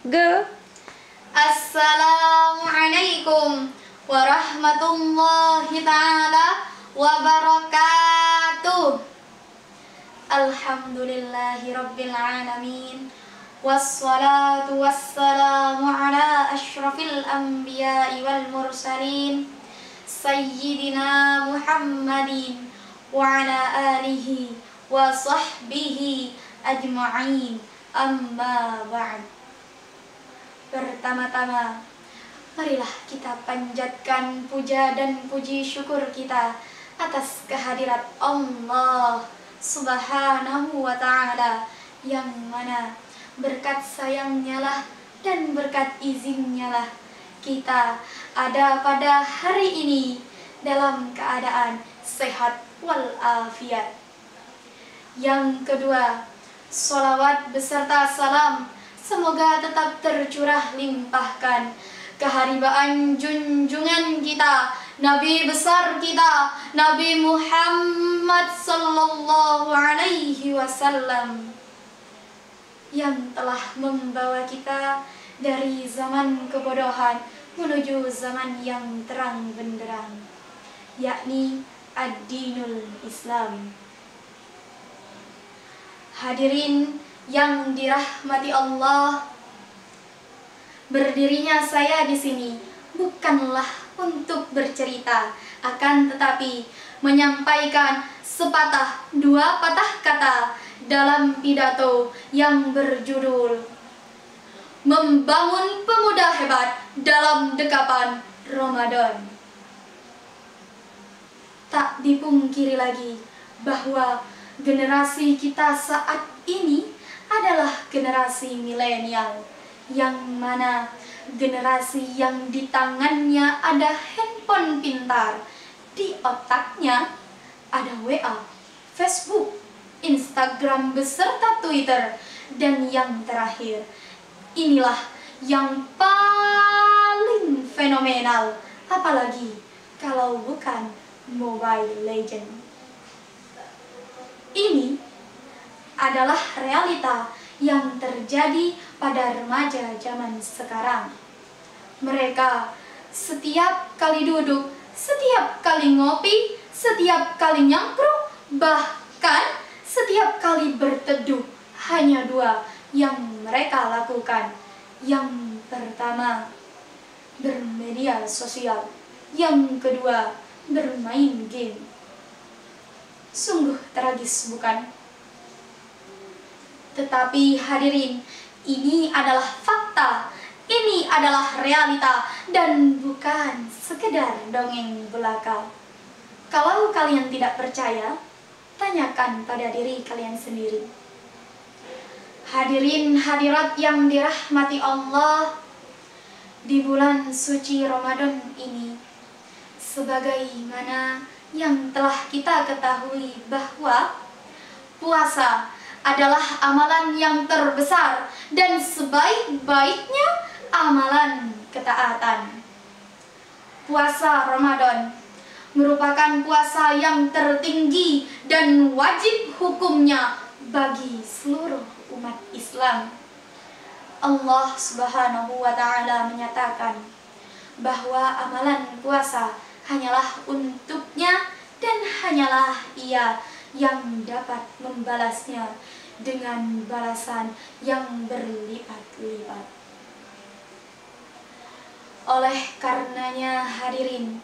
Go. Assalamualaikum warahmatullahi ta'ala wabarakatuh. Alhamdulillahi rabbil alamin. Wassalatu wassalamu ala ashrafil anbiya'i wal mursalin Sayyidina Muhammadin wa ala alihi wa sahbihi ajma'in. Amma ba'd. Pertama-tama, marilah kita panjatkan puja dan puji syukur kita atas kehadirat Allah Subhanahu wa ta'ala, yang mana berkat sayangnya lah dan berkat izinnya lah kita ada pada hari ini dalam keadaan sehat walafiat. Yang kedua, sholawat beserta salam semoga tetap tercurah limpahkan keharibaan junjungan kita, Nabi besar kita, Nabi Muhammad sallallahu alaihi wasallam, yang telah membawa kita dari zaman kebodohan menuju zaman yang terang benderang, yakni ad-dinul Islam. Hadirin yang dirahmati Allah, berdirinya saya di sini bukanlah untuk bercerita, akan tetapi menyampaikan sepatah dua patah kata dalam pidato yang berjudul Membangun Pemuda Hebat dalam Dekapan Ramadan. Tak dipungkiri lagi bahwa generasi kita saat ini adalah generasi milenial, yang mana generasi yang di tangannya ada handphone pintar, di otaknya ada WA, Facebook, Instagram beserta Twitter, dan yang terakhir, inilah yang paling fenomenal, apalagi kalau bukan Mobile Legends. Ini adalah realita yang terjadi pada remaja zaman sekarang. Mereka setiap kali duduk, setiap kali ngopi, setiap kali nyangkruk, bahkan setiap kali berteduh, hanya dua yang mereka lakukan. Yang pertama, bermedia sosial. Yang kedua, bermain game. Sungguh tragis, bukan? Tetapi hadirin, ini adalah fakta, ini adalah realita, dan bukan sekedar dongeng belaka. Kalau kalian tidak percaya, tanyakan pada diri kalian sendiri. Hadirin hadirat yang dirahmati Allah, di bulan suci Ramadan ini, sebagaimana yang telah kita ketahui bahwa puasa adalah amalan yang terbesar dan sebaik-baiknya amalan ketaatan. Puasa Ramadan merupakan puasa yang tertinggi dan wajib hukumnya bagi seluruh umat Islam. Allah Subhanahu wa ta'ala menyatakan bahwa amalan puasa hanyalah untuknya dan hanyalah Ia yang dapat membalasnya dengan balasan yang berlipat-lipat. Oleh karenanya hadirin,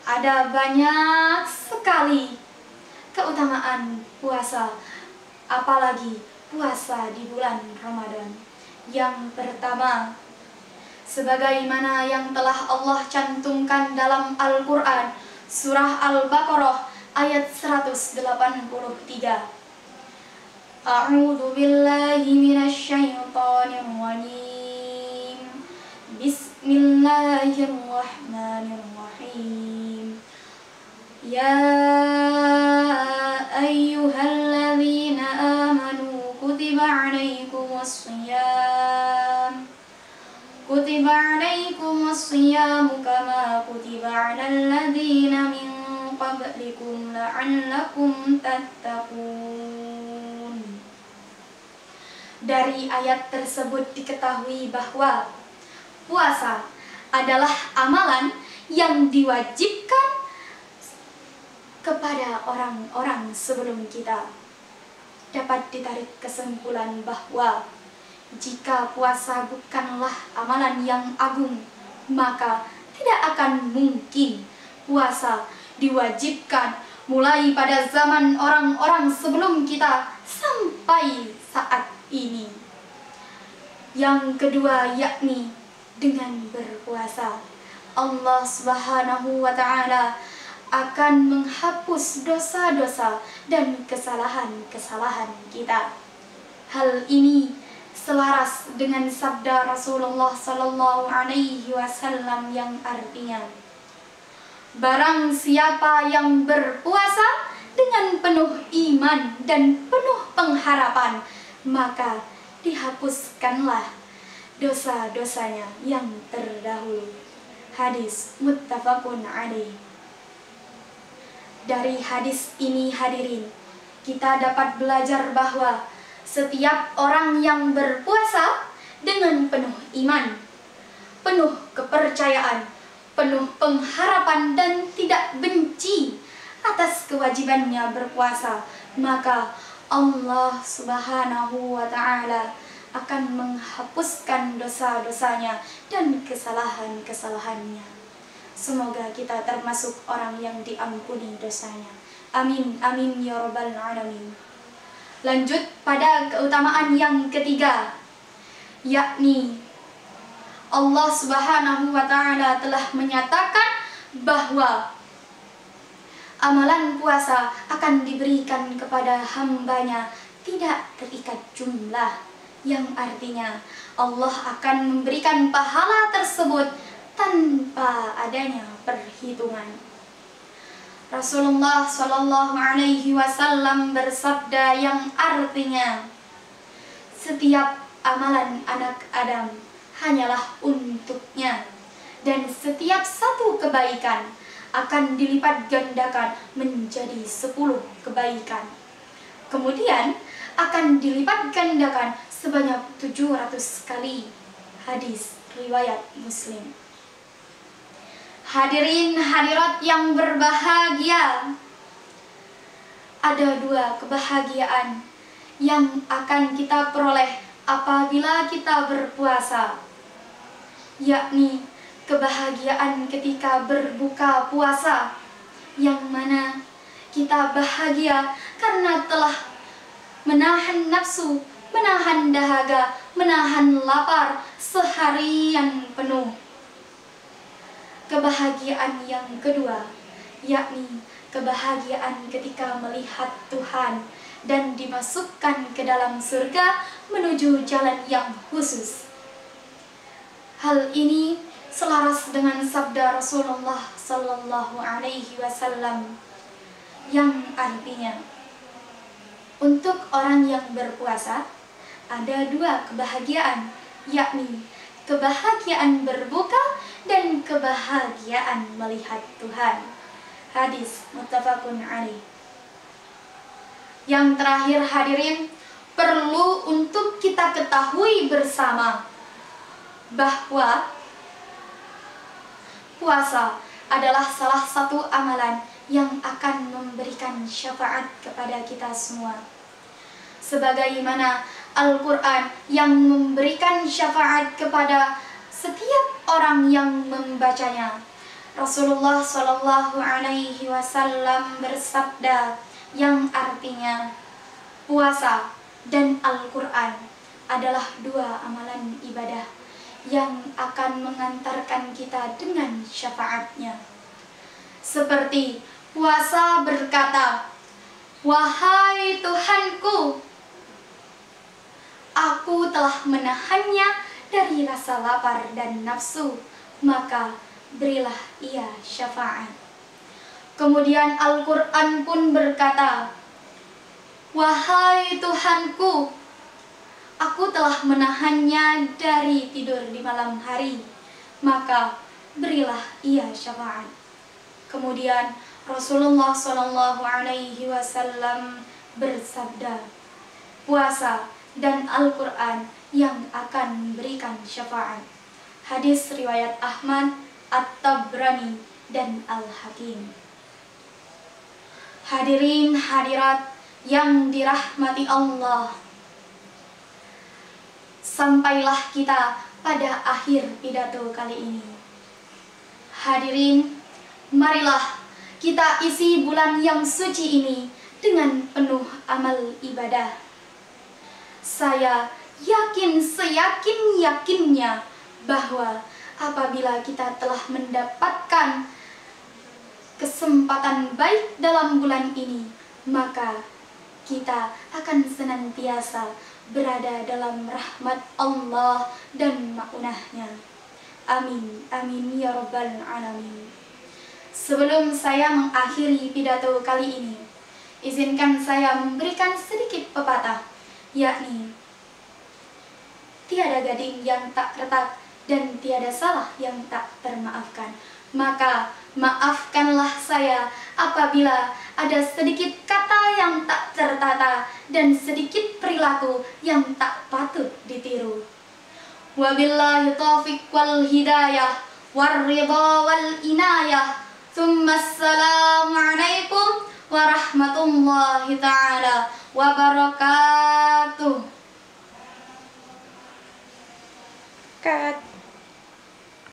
ada banyak sekali keutamaan puasa, apalagi puasa di bulan Ramadan. Yang pertama, sebagaimana yang telah Allah cantumkan dalam Al-Quran, surah Al-Baqarah ayat 183. A'udzu billahi minasy syaithanir rajim. Bismillahirrahmanirrahim. Ya ayyuhalladzina amanu kutiba 'alaikumus shiyam kama kutiba 'alal ladzina min qablikum la'allakum tattaqun. Dari ayat tersebut diketahui bahwa puasa adalah amalan yang diwajibkan kepada orang-orang sebelum kita. Dapat ditarik kesimpulan bahwa jika puasa bukanlah amalan yang agung, maka tidak akan mungkin puasa diwajibkan mulai pada zaman orang-orang sebelum kita sampai saat ini. Yang kedua yakni dengan berpuasa, Allah Subhanahu wa Ta'ala akan menghapus dosa-dosa dan kesalahan-kesalahan kita. Hal ini selaras dengan sabda Rasulullah Sallallahu Alaihi Wasallam yang artinya, barang siapa yang berpuasa dengan penuh iman dan penuh pengharapan, maka dihapuskanlah dosa-dosanya yang terdahulu. Hadis muttafaqun alaih. Dari hadis ini hadirin, kita dapat belajar bahwa setiap orang yang berpuasa dengan penuh iman, penuh kepercayaan, penuh pengharapan dan tidak benci atas kewajibannya berpuasa, maka Allah Subhanahu wa Ta'ala akan menghapuskan dosa-dosanya dan kesalahan-kesalahannya. Semoga kita termasuk orang yang diampuni dosanya. Amin, amin ya rabbal alamin. Lanjut pada keutamaan yang ketiga, yakni Allah Subhanahu wa Ta'ala telah menyatakan bahwa amalan puasa akan diberikan kepada hambanya tidak terikat jumlah, yang artinya Allah akan memberikan pahala tersebut tanpa adanya perhitungan. Rasulullah Shallallahu Alaihi Wasallam bersabda yang artinya, setiap amalan anak Adam hanyalah untuknya, dan setiap satu kebaikan akan dilipat gandakan menjadi 10 kebaikan. Kemudian akan dilipat gandakan sebanyak 700 kali. Hadis riwayat Muslim. Hadirin hadirat yang berbahagia, ada 2 kebahagiaan yang akan kita peroleh apabila kita berpuasa, yakni kebahagiaan ketika berbuka puasa, yang mana kita bahagia karena telah menahan nafsu, menahan dahaga, menahan lapar seharian penuh. Kebahagiaan yang kedua yakni kebahagiaan ketika melihat Tuhan dan dimasukkan ke dalam surga menuju jalan yang khusus. Hal ini selaras dengan sabda Rasulullah Sallallahu Alaihi Wasallam yang artinya, untuk orang yang berpuasa ada 2 kebahagiaan, yakni kebahagiaan berbuka dan kebahagiaan melihat Tuhan. Hadis muttafaqun alaih. Yang terakhir hadirin, perlu untuk kita ketahui bersama bahwa puasa adalah salah satu amalan yang akan memberikan syafaat kepada kita semua. Sebagaimana Al-Quran yang memberikan syafaat kepada setiap orang yang membacanya. Rasulullah Shallallahu Alaihi Wasallam bersabda yang artinya, puasa dan Al-Quran adalah 2 amalan ibadah yang akan mengantarkan kita dengan syafaatnya. Seperti puasa berkata, wahai Tuhanku, aku telah menahannya dari rasa lapar dan nafsu, maka berilah ia syafaat. Kemudian Al-Quran pun berkata, wahai Tuhanku, aku telah menahannya dari tidur di malam hari, maka berilah ia syafaat. Kemudian Rasulullah Shallallahu Alaihi Wasallam bersabda, puasa dan Al-Quran yang akan memberikan syafaat. Hadis riwayat Ahmad, At-Tabrani, dan Al-Hakim. Hadirin hadirat yang dirahmati Allah, sampailah kita pada akhir pidato kali ini. Hadirin, marilah kita isi bulan yang suci ini dengan penuh amal ibadah. Saya yakin seyakin-yakinnya bahwa apabila kita telah mendapatkan kesempatan baik dalam bulan ini, maka kita akan senantiasa berada dalam rahmat Allah dan ma'unahnya. Amin, amin ya rabbal alamin. Sebelum saya mengakhiri pidato kali ini, izinkan saya memberikan sedikit pepatah, yakni tiada gading yang tak retak dan tiada salah yang tak termaafkan. Maka maafkanlah saya apabila ada sedikit kata yang tak tertata dan sedikit perilaku yang tak patut ditiru. Wabillahi taufiq wal hidayah war ridha wal inayah. Assalamualaikum warahmatullahi taala wabarakatuh. Cut.